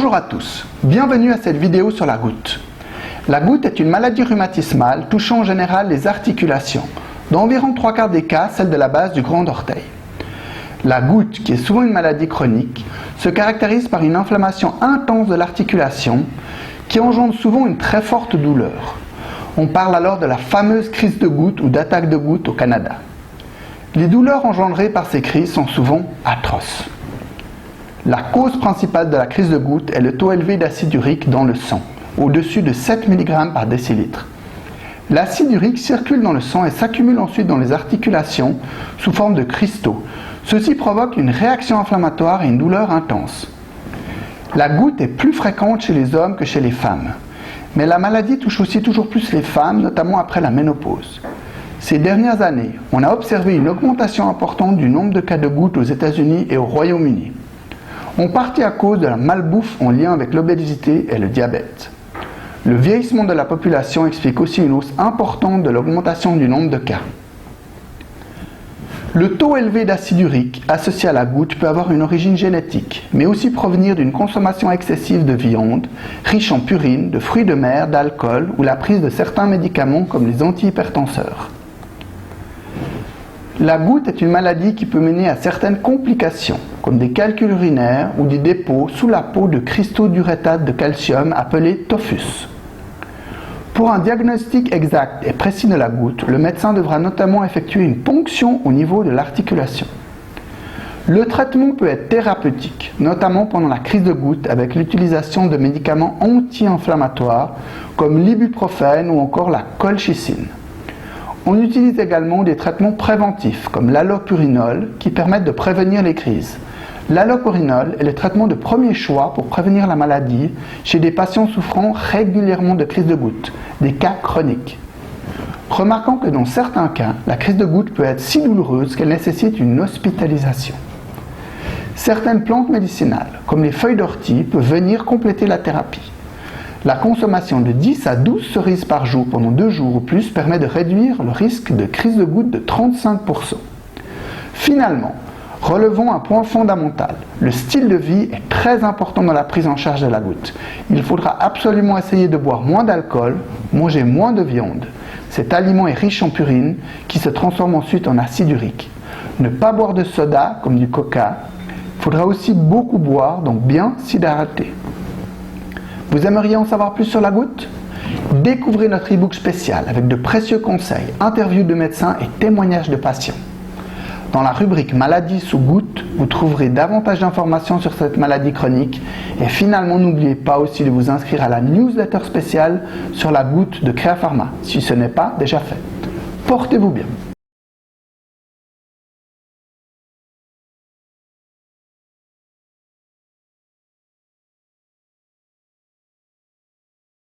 Bonjour à tous, bienvenue à cette vidéo sur la goutte. La goutte est une maladie rhumatismale touchant en général les articulations, dans environ 3/4 des cas celle de la base du grand orteil. La goutte, qui est souvent une maladie chronique, se caractérise par une inflammation intense de l'articulation qui engendre souvent une très forte douleur. On parle alors de la fameuse crise de goutte ou d'attaque de goutte au Canada. Les douleurs engendrées par ces crises sont souvent atroces. La cause principale de la crise de goutte est le taux élevé d'acide urique dans le sang, au-dessus de 7 mg par décilitre. L'acide urique circule dans le sang et s'accumule ensuite dans les articulations sous forme de cristaux. Ceci provoque une réaction inflammatoire et une douleur intense. La goutte est plus fréquente chez les hommes que chez les femmes. Mais la maladie touche aussi toujours plus les femmes, notamment après la ménopause. Ces dernières années, on a observé une augmentation importante du nombre de cas de goutte aux États-Unis et au Royaume-Uni. En partie à cause de la malbouffe en lien avec l'obésité et le diabète. Le vieillissement de la population explique aussi une hausse importante de l'augmentation du nombre de cas. Le taux élevé d'acide urique associé à la goutte peut avoir une origine génétique, mais aussi provenir d'une consommation excessive de viande, riche en purine, de fruits de mer, d'alcool ou la prise de certains médicaments comme les antihypertenseurs. La goutte est une maladie qui peut mener à certaines complications, comme des calculs urinaires ou des dépôts sous la peau de cristaux d'urétate de calcium appelés tophus. Pour un diagnostic exact et précis de la goutte, le médecin devra notamment effectuer une ponction au niveau de l'articulation. Le traitement peut être thérapeutique, notamment pendant la crise de goutte avec l'utilisation de médicaments anti-inflammatoires comme l'ibuprofène ou encore la colchicine. On utilise également des traitements préventifs comme l'allopurinol qui permettent de prévenir les crises. L'allopurinol est le traitement de premier choix pour prévenir la maladie chez des patients souffrant régulièrement de crises de goutte, des cas chroniques. Remarquons que dans certains cas, la crise de goutte peut être si douloureuse qu'elle nécessite une hospitalisation. Certaines plantes médicinales, comme les feuilles d'ortie, peuvent venir compléter la thérapie. La consommation de 10 à 12 cerises par jour pendant 2 jours ou plus permet de réduire le risque de crise de goutte de 35%. Finalement, relevons un point fondamental. Le style de vie est très important dans la prise en charge de la goutte. Il faudra absolument essayer de boire moins d'alcool, manger moins de viande. Cet aliment est riche en purine qui se transforme ensuite en acide urique. Ne pas boire de soda comme du coca. Il faudra aussi beaucoup boire, donc bien s'hydrater. Vous aimeriez en savoir plus sur la goutte? Découvrez notre e-book spécial avec de précieux conseils, interviews de médecins et témoignages de patients. Dans la rubrique Maladies sous goutte, vous trouverez davantage d'informations sur cette maladie chronique et finalement n'oubliez pas aussi de vous inscrire à la newsletter spéciale sur la goutte de Créapharma si ce n'est pas déjà fait. Portez-vous bien.